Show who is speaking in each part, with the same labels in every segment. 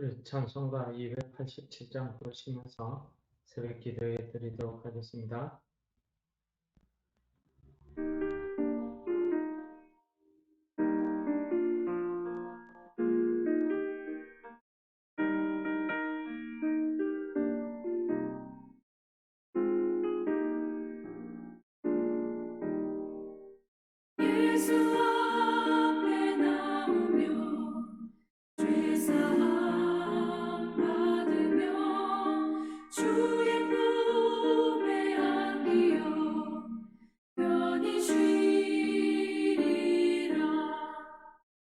Speaker 1: 우리 찬송가 287장 보시면서 새벽 기도해 드리도록 하겠습니다.
Speaker 2: 예수 앞에 나오며 죄사함 받으며 주의 품에 안기어 편히 쉬리라.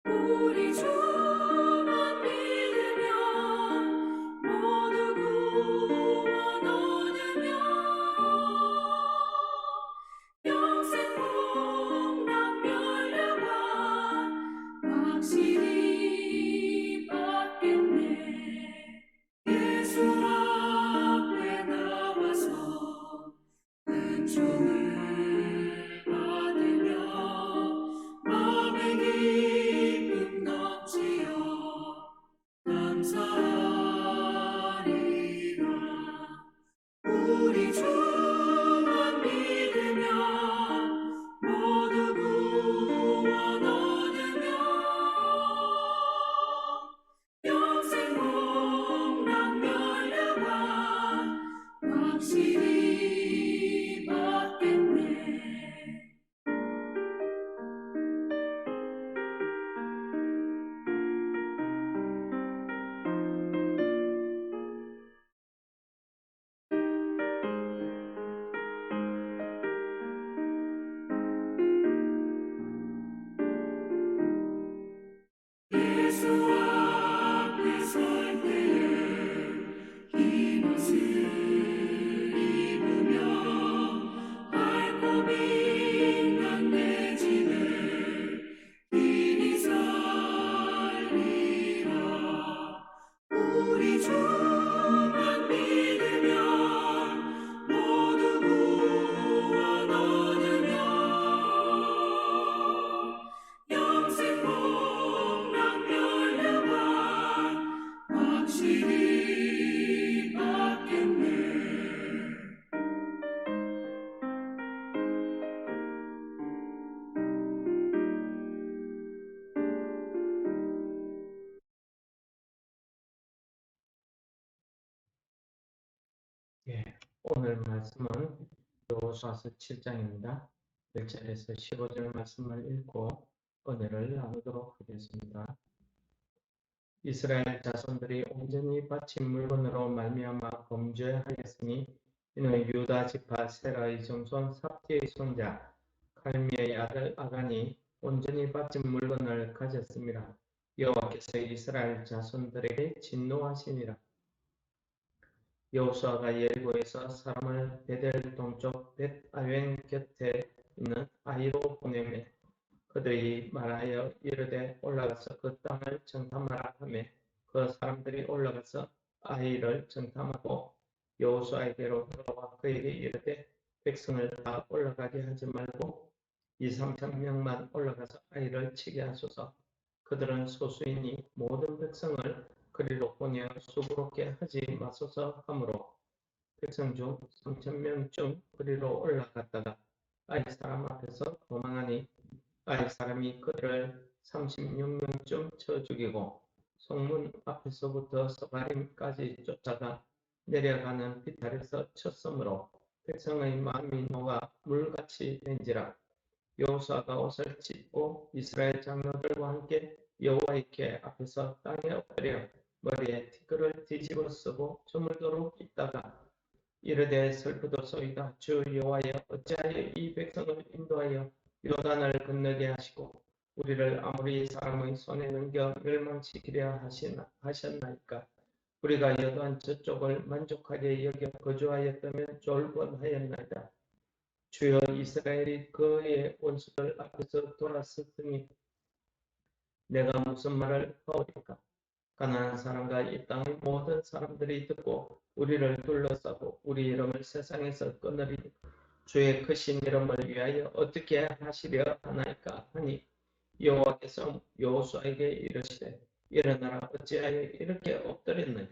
Speaker 2: 우리 주만 믿으며 모두 구원 얻으며 영생 복락 멸류관 확실히 받겠네. 예수 앞에 나와서 은총을 받으며 마음의 기쁨 넘치어 감사하리라. 우리 주만 믿으며 모두 구원 얻으며 영생 복락 멸류관 확실히 받겠네. 예수 앞에 설 때에 흰 옷을 입으며 맑고 빛난 내 집에 길이 살리라. 우리 주만 믿으며 모두 구원 얻으며 영생 복락 멸류관 확실히 받겠네.
Speaker 1: 오늘 말씀은 여호수아서 7장입니다. 1절에서 15절 말씀을 읽고 은혜를 나누도록 하겠습니다. 이스라엘 자손들이 온전히 바친 물건으로 말미암아 범죄하였으니 이는 유다 지파 세라의 정손 삽티의 손자 칼미의 아들 아간이 온전히 바친 물건을 가졌습니다. 여호와께서 이스라엘 자손들에게 진노하시니라. 여호수아가 예리고에서 사람을 베델 동쪽 벳아웬 곁에 있는 아이로 보내매 그들이 말하여 이르되 올라가서 그 땅을 정탐하라 하매 그 사람들이 올라가서 아이를 정탐하고 여호수아에게로 돌아와 그에게 이르되 백성을 다 올라가게 하지 말고 2~3천 명만 올라가서 아이를 치게 하소서. 그들은 소수이니 모든 백성을 그리로 보내어 수고롭게 하지 마소서 하므로 백성 중 3,000명쯤 그리로 올라갔다가 아이 사람 앞에서 도망하니 아이 사람이 그들을 36명쯤 쳐 죽이고 성문 앞에서부터 서가림까지 쫓아가 내려가는 비탈에서 쳤으므로 백성의 마음이 녹아 물같이 된지라. 여호수아가 옷을 찢고 이스라엘 장로들과 함께 여호와의 앞에서 땅에 엎드려 머리에 티끌을 뒤집어 쓰고 저물도록 있다가 이르되 슬프도소이다. 주 여호와여 어찌하여 이 백성을 인도하여 요단을 건너게 하시고 우리를 아모리 사람의 손에 넘겨 멸망시키려 하셨나이까. 우리가 요단 저쪽을 만족하게 여겨 거주하였다면 좋을 뻔하였나이다. 주여 이스라엘이 그의 원수들 앞에서 돌아섰으니 내가 무슨 말을 하오리까. 가나안 사람과 이 땅의 모든 사람들이 듣고 우리를 둘러싸고 우리 이름을 세상에서 끊으리니 주의 크신 이름을 위하여 어떻게 하시려 하나이까 하니 여호와께서 여호수아에게 이르시되 일어나라 어찌하여 이렇게 엎드렸느냐.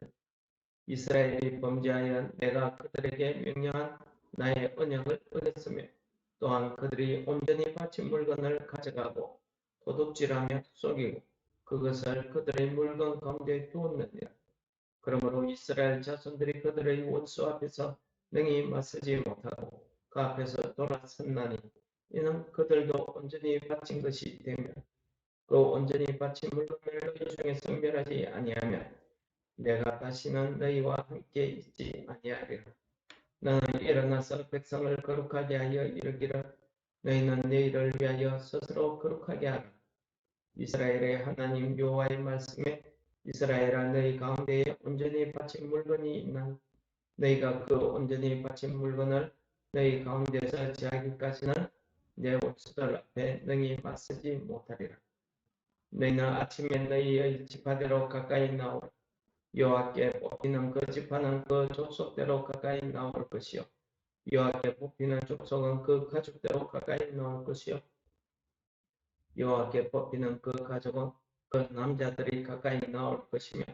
Speaker 1: 이스라엘이 범죄하여 내가 그들에게 명령한 나의 언약을 어겼으며 또한 그들이 온전히 바친 물건을 가져가고 도둑질하며 속이고 그것을 그들의 물건 가운데 두었느니라. 그러므로 이스라엘 자손들이 그들의 원수 앞에서 능히 맞서지 못하고 그 앞에서 돌아섰나니 이는 그들도 온전히 바친 것이 되며 그 온전히 바친 물건을 너희 중에서 멸하지 아니하면 내가 다시는 너희와 함께 있지 아니하리라. 너는 일어나서 백성을 거룩하게 하여 이르기를 너희는 내일을 위하여 스스로 거룩하게 하라. 이스라엘의 하나님 여호와의 말씀에 이스라엘아 너희 가운데에 온전히 바친 물건이 있나 너희가 그 온전히 바친 물건을 너희 가운데서 제하기까지는 내 원수들 앞에 능히 맞서지 못하리라. 너희는 아침에 너희의 지파대로 가까이 나오라. 여호와께 뽑히는 그 지파는 그 족속대로 가까이 나올 것이요 여호와께 뽑히는 족속은 그 가족대로 가까이 나올 것이요 여호와께 뽑히는 그 가족은 그 남자들이 가까이 나올 것이며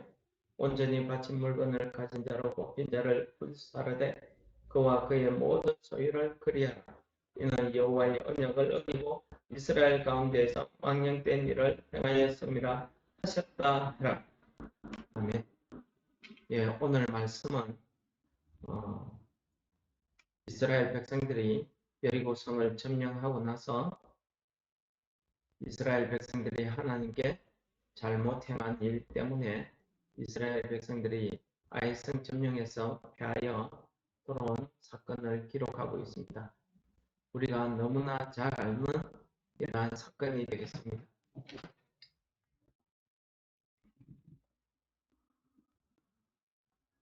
Speaker 1: 온전히 바친 물건을 가진 자로 뽑힌 자를 불사르되 그와 그의 모든 소유를 그리하라. 이는 여호와의 언약을 어기고 이스라엘 가운데에서 망령된 일을 행하였음이라 하셨다 하라. 아멘. 예, 오늘 말씀은 이스라엘 백성들이 여리고성을 점령하고 나서 이스라엘 백성들이 하나님께 잘못 행한 일 때문에 이스라엘 백성들이 아이성 점령에서 패하여 돌아온 사건을 기록하고 있습니다. 우리가 너무나 잘 알는 이러한 사건이 되겠습니다.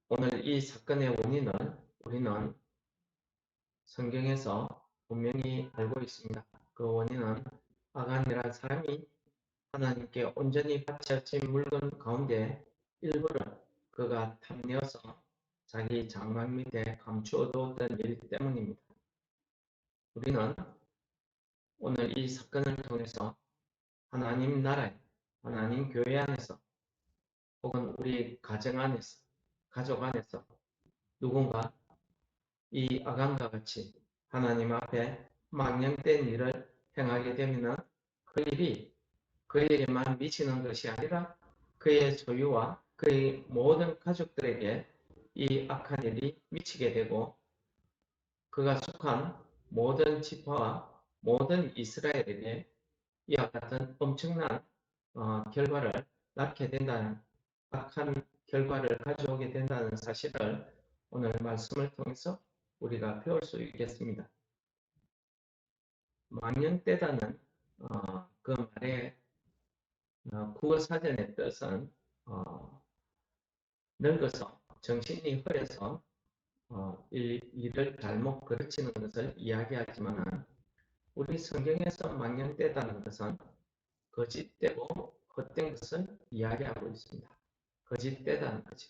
Speaker 1: 오늘 이 사건의 원인은 우리는 성경에서 분명히 알고 있습니다. 그 원인은 아간이라는 사람이 하나님께 온전히 바쳐진 물건 가운데 일부를 그가 탐내어서 자기 장막 밑에 감추어두었던 일 때문입니다. 우리는 오늘 이 사건을 통해서 하나님 나라에, 하나님 교회 안에서 혹은 우리 가정 안에서, 가족 안에서 누군가 이 아간과 같이 하나님 앞에 망령된 일을 행하게 되면 그 일이 그에게만 미치는 것이 아니라 그의 소유와 그의 모든 가족들에게 이 악한 일이 미치게 되고 그가 속한 모든 지파와 모든 이스라엘에게 이와 같은 엄청난 결과를 낳게 된다는 악한 결과를 가져오게 된다는 사실을 오늘 말씀을 통해서 우리가 배울 수 있겠습니다. 망령되다는 그 말의 국어사전의 뜻은 늙어서 정신이 흐려서 일을 잘못 가르치는 것을 이야기하지만 우리 성경에서 망령되다는 것은 거짓되고 헛된 것을 이야기하고 있습니다. 거짓되다는 거죠.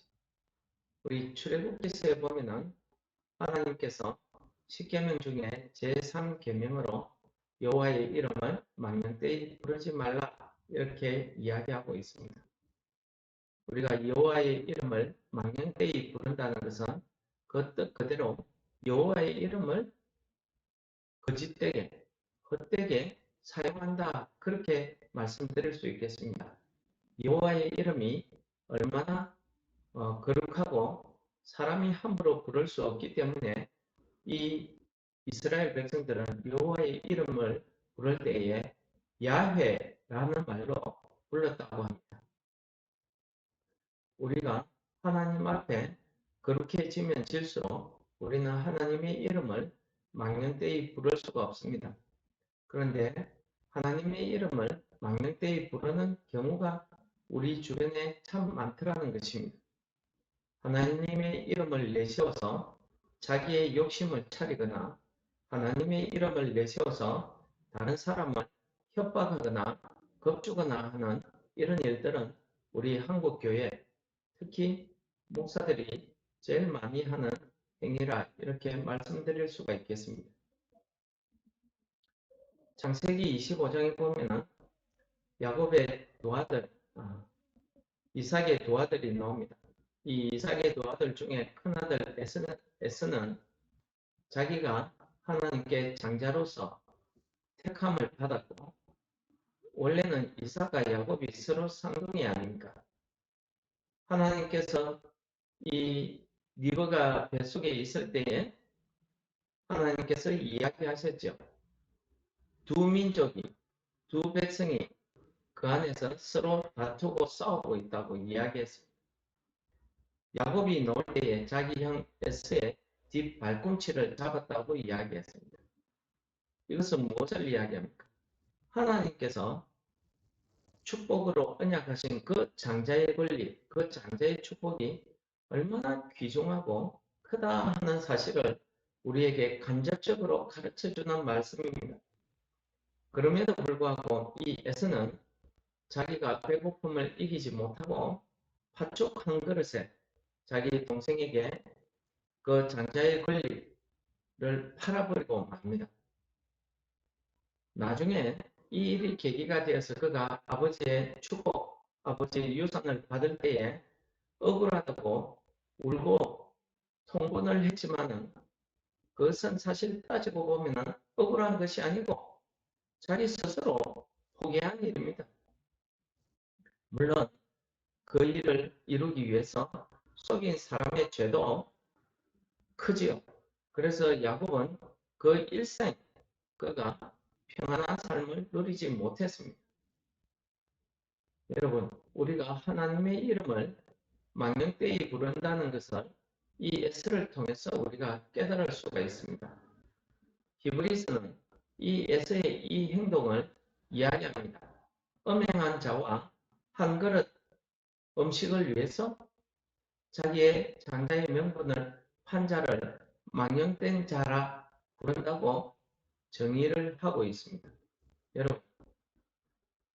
Speaker 1: 우리 출애굽기서에 보면은 하나님께서 10계명 중에 제3계명으로 여호와의 이름을 망령되이 부르지 말라 이렇게 이야기하고 있습니다. 우리가 여호와의 이름을 망령되이 부른다는 것은 그 뜻 그대로 여호와의 이름을 거짓되게, 헛되게 사용한다 그렇게 말씀드릴 수 있겠습니다. 여호와의 이름이 얼마나 거룩하고 사람이 함부로 부를 수 없기 때문에 이 이스라엘 백성들은 여호와의 이름을 부를 때에 야훼라는 말로 불렀다고 합니다. 우리가 하나님 앞에 거룩해지면 질수록 우리는 하나님의 이름을 망령되이 부를 수가 없습니다. 그런데 하나님의 이름을 망령되이 부르는 경우가 우리 주변에 참 많더라는 것입니다. 하나님의 이름을 내세워서 자기의 욕심을 차리거나 하나님의 이름을 내세워서 다른 사람을 협박하거나 겁주거나 하는 이런 일들은 우리 한국교회 특히 목사들이 제일 많이 하는 행위라 이렇게 말씀드릴 수가 있겠습니다. 창세기 25장에 보면은 야곱의 두 아들 이삭의 두 아들이 나옵니다. 이 이삭의 두 아들 중에 큰아들 에스는 자기가 하나님께 장자로서 택함을 받았고, 원래는 이삭과 야곱이 서로 쌍둥이 아닙니까? 하나님께서 이 니브가 뱃속에 있을 때에 하나님께서 이야기하셨죠. 두 민족이, 두 백성이 그 안에서 서로 다투고 싸우고 있다고 이야기했습니다. 야곱이 나올 때에 자기 형 에스의 뒷 발꿈치를 잡았다고 이야기했습니다. 이것은 무엇을 이야기합니까? 하나님께서 축복으로 언약하신 그 장자의 권리, 그 장자의 축복이 얼마나 귀중하고 크다 하는 사실을 우리에게 간접적으로 가르쳐주는 말씀입니다. 그럼에도 불구하고 이 에서는 자기가 배고픔을 이기지 못하고 팥죽 한 그릇에 자기 동생에게 그 장자의 권리를 팔아버리고 맙니다. 나중에 이 일이 계기가 되어서 그가 아버지의 축복, 아버지의 유산을 받을 때에 억울하다고 울고 통분을 했지만은 그것은 사실 따지고 보면은 억울한 것이 아니고 자기 스스로 포기한 일입니다. 물론 그 일을 이루기 위해서 속인 사람의 죄도 크지요. 그래서 야곱은 그 일생 그가 평안한 삶을 누리지 못했습니다. 여러분, 우리가 하나님의 이름을 망령되이 부른다는 것을 이 에스를 통해서 우리가 깨달을 수가 있습니다. 히브리서는 이 에스의 이 행동을 이야기합니다. 음행한 자와 한 그릇 음식을 위해서 자기의 장자의 명분을 판 자를 망령된 자라 부른다고 정의를 하고 있습니다. 여러분,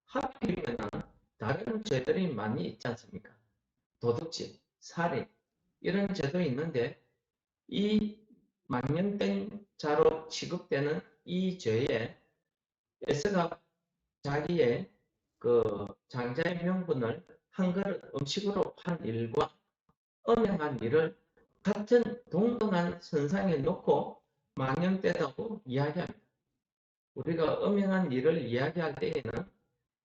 Speaker 1: 하필이면 다른 죄들이 많이 있지 않습니까? 도둑질, 살인 이런 죄도 있는데 이 망령된 자로 취급되는 이 죄에 에스가 자기의 그 장자의 명분을 한 그릇 음식으로 판 일과 음행한 일을 같은 동등한 선상에 놓고 망령되다고 이야기합니다. 우리가 음행한 일을 이야기할 때에는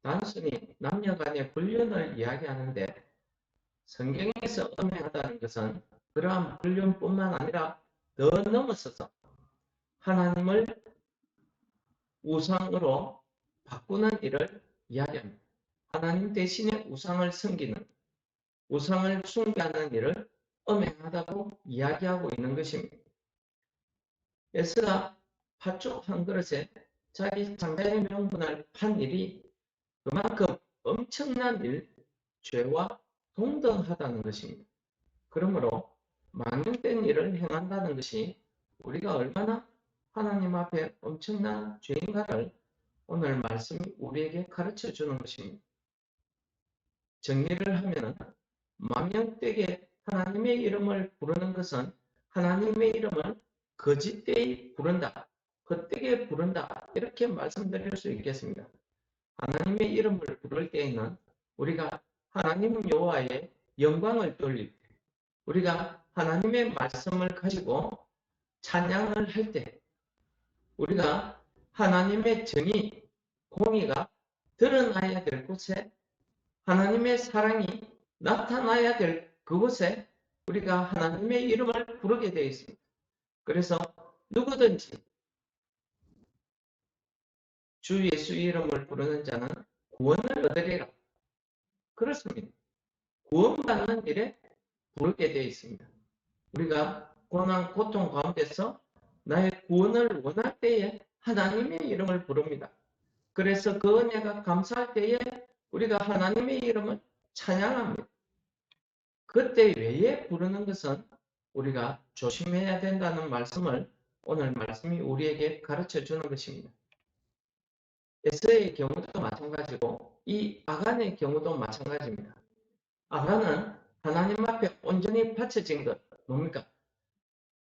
Speaker 1: 단순히 남녀 간의 불륜을 이야기하는데 성경에서 음행하다는 것은 그러한 불륜뿐만 아니라 더 넘어서서 하나님을 우상으로 바꾸는 일을 이야기합니다. 하나님 대신에 우상을 섬기는, 우상을 숭배하는 일을 음행하다고 이야기하고 있는 것입니다. 에스가 팥죽 한 그릇에 자기 장자의 명분을 판 일이 그만큼 엄청난 일, 죄와 동등하다는 것입니다. 그러므로 망령된 일을 행한다는 것이 우리가 얼마나 하나님 앞에 엄청난 죄인가를 오늘 말씀이 우리에게 가르쳐 주는 것입니다. 정리를 하면 망령되게 하나님의 이름을 부르는 것은 하나님의 이름을 거짓되이 부른다, 헛되게 부른다 이렇게 말씀드릴 수 있겠습니다. 하나님의 이름을 부를 때에는 우리가 하나님 여호와의 영광을 돌릴 때, 우리가 하나님의 말씀을 가지고 찬양을 할 때, 우리가 하나님의 정의, 공의가 드러나야 될 곳에, 하나님의 사랑이 나타나야 될 그곳에 우리가 하나님의 이름을 부르게 되어 있습니다. 그래서 누구든지 주 예수 이름을 부르는 자는 구원을 얻으리라. 그렇습니다. 구원받는 일에 부르게 되어 있습니다. 우리가 고난, 고통 가운데서 나의 구원을 원할 때에 하나님의 이름을 부릅니다. 그래서 그 은혜가 감사할 때에 우리가 하나님의 이름을 찬양합니다. 그때 외에 부르는 것은 우리가 조심해야 된다는 말씀을 오늘 말씀이 우리에게 가르쳐 주는 것입니다. 에스의 경우도 마찬가지고 이 아간의 경우도 마찬가지입니다. 아간은 하나님 앞에 온전히 바쳐진 것 뭡니까?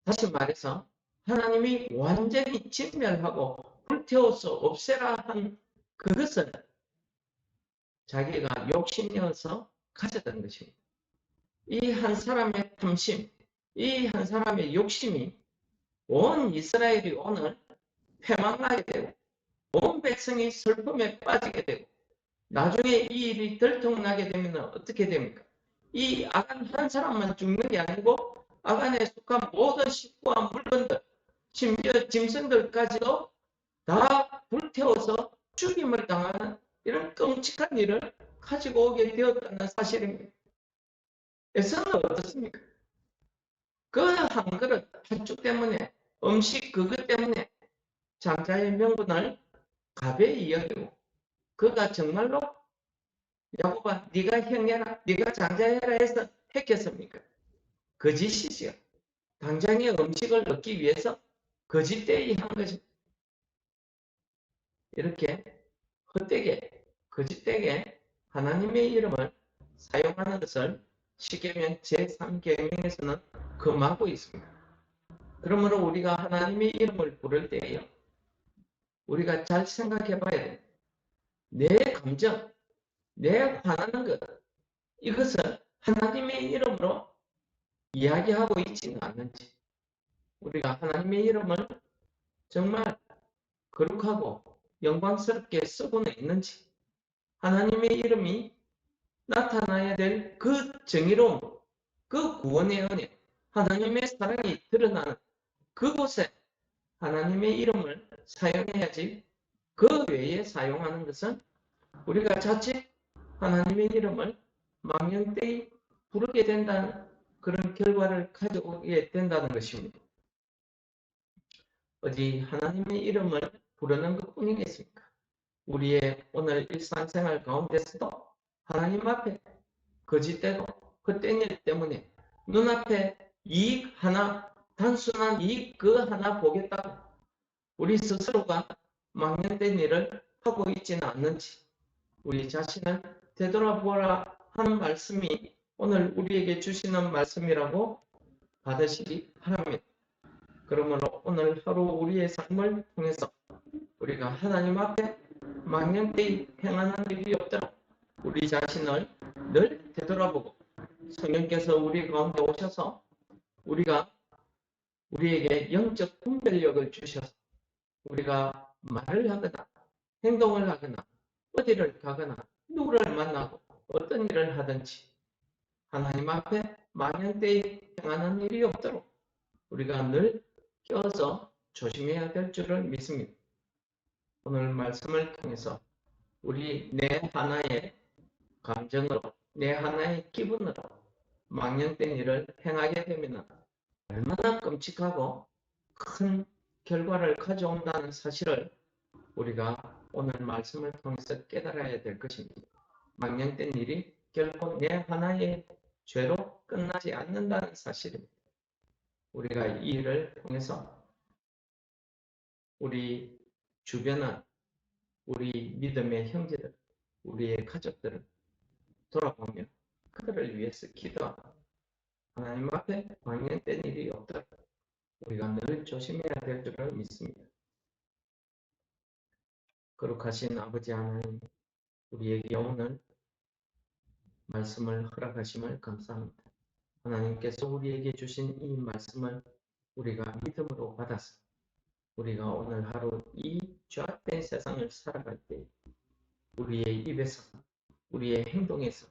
Speaker 1: 다시 말해서 하나님이 완전히 진멸하고 불태워서 없애라 한 그것을 자기가 욕심내어서 가졌다는 것입니다. 이 한 사람의 탐심, 이 한 사람의 욕심이 온 이스라엘이 오늘 패망하게 되고 온 백성이 슬픔에 빠지게 되고 나중에 이 일이 들통나게 되면 어떻게 됩니까? 이 아간 한 사람만 죽는 게 아니고 아간에 속한 모든 식구와 물건들, 심지어 짐승들까지도 다 불태워서 죽임을 당하는 이런 끔찍한 일을 가지고 오게 되었다는 사실입니다. 에서는 어떻습니까? 그 한 그릇 한쪽 때문에 음식 그것 때문에 장자의 명분을 가벼이 여기고 그가 정말로 야곱아 네가 형해라 네가 장자해라 해서 했겠습니까? 거짓이지요. 당장의 음식을 얻기 위해서 거짓되이 한 것입니다. 이렇게 헛되게 거짓되게 하나님의 이름을 사용하는 것을 십계명 제3계명에서는 금하고 있습니다. 그러므로 우리가 하나님의 이름을 부를 때에요. 우리가 잘 생각해 봐야 돼요. 내 감정, 내 화나는 것, 이것을 하나님의 이름으로 이야기하고 있지는 않는지, 우리가 하나님의 이름을 정말 거룩하고 영광스럽게 쓰고는 있는지, 하나님의 이름이 나타나야 될 그 정의로움, 그 구원의 은혜, 하나님의 사랑이 드러나는 그곳에 하나님의 이름을 사용해야지 그 외에 사용하는 것은 우리가 자칫 하나님의 이름을 망령되이 부르게 된다는 그런 결과를 가져오게 된다는 것입니다. 어디 하나님의 이름을 부르는 것뿐이겠습니까? 우리의 오늘 일상생활 가운데서도 하나님 앞에 거짓되고 헛된 일 때문에 눈앞에 이익 하나, 단순한 이익 그 하나 보겠다고 우리 스스로가 망령된 일을 하고 있지는 않는지 우리 자신을 되돌아보라 하는 말씀이 오늘 우리에게 주시는 말씀이라고 받으시기 바랍니다. 그러므로 오늘 하루 우리의 삶을 통해서 우리가 하나님 앞에 망령되이 행하는 일이 없도록 우리 자신을 늘 되돌아보고 성령께서 우리 가운데 오셔서 우리에게 영적 분별력을 주셔서 우리가 말을 하거나 행동을 하거나 어디를 가거나 누구를 만나고 어떤 일을 하든지 하나님 앞에 망령되이 행하는 일이 없도록 우리가 늘 껴서 조심해야 될 줄을 믿습니다. 오늘 말씀을 통해서 우리 내 하나의 감정으로 내 하나의 기분으로 망령된 일을 행하게 되면 얼마나 끔찍하고 큰 결과를 가져온다는 사실을 우리가 오늘 말씀을 통해서 깨달아야 될 것입니다. 망령된 일이 결코 내 하나의 죄로 끝나지 않는다는 사실입니다. 우리가 이 일을 통해서 우리 주변은 우리 믿음의 형제들, 우리의 가족들을 돌아보며 그들을 위해서 기도하고 하나님 앞에 망령된 일이 없도록 우리가 늘 조심해야 될 줄을 믿습니다. 거룩하신 아버지 하나님, 우리에게 오늘 말씀을 허락하심을 감사합니다. 하나님께서 우리에게 주신 이 말씀을 우리가 믿음으로 받아서 우리가 오늘 하루 이 죄악된 세상을 살아갈 때 우리의 입에서 우리의 행동에서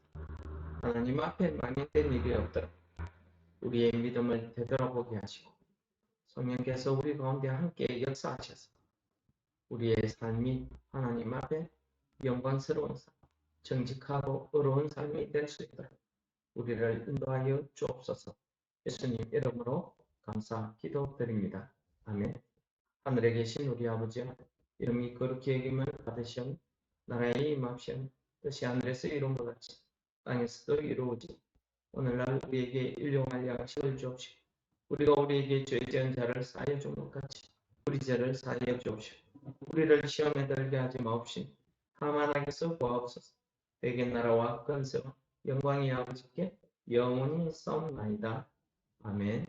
Speaker 1: 하나님 앞에 망령된 일이 없도록 우리의 믿음을 되돌아보게 하시고 성령께서 우리 가운데 함께 역사하셔서 우리의 삶이 하나님 앞에 영광스러운 삶, 정직하고 의로운 삶이 될 수 있도록 우리를 인도하여 주옵소서. 예수님 이름으로 감사 기도드립니다. 아멘. 하늘에 계신 우리 아버지여, 이름이 거룩히 여김을 받으시오. 나라의 임합시오. 뜻이 하늘에서 이룬 것 같이 땅에서도 이루어지고 오늘날 우리에게 일용할 양식을 주옵시고 우리가 우리에게 죄 지은 자를 사하여 준 것 같이 우리 죄를 사하여 주옵시고 우리를 시험에 들게 하지 마옵시고 다만 악에서 구하옵소서. 대개 나라와 권세와 영광이 아버지께 영원히 있사옵나이다. 아멘.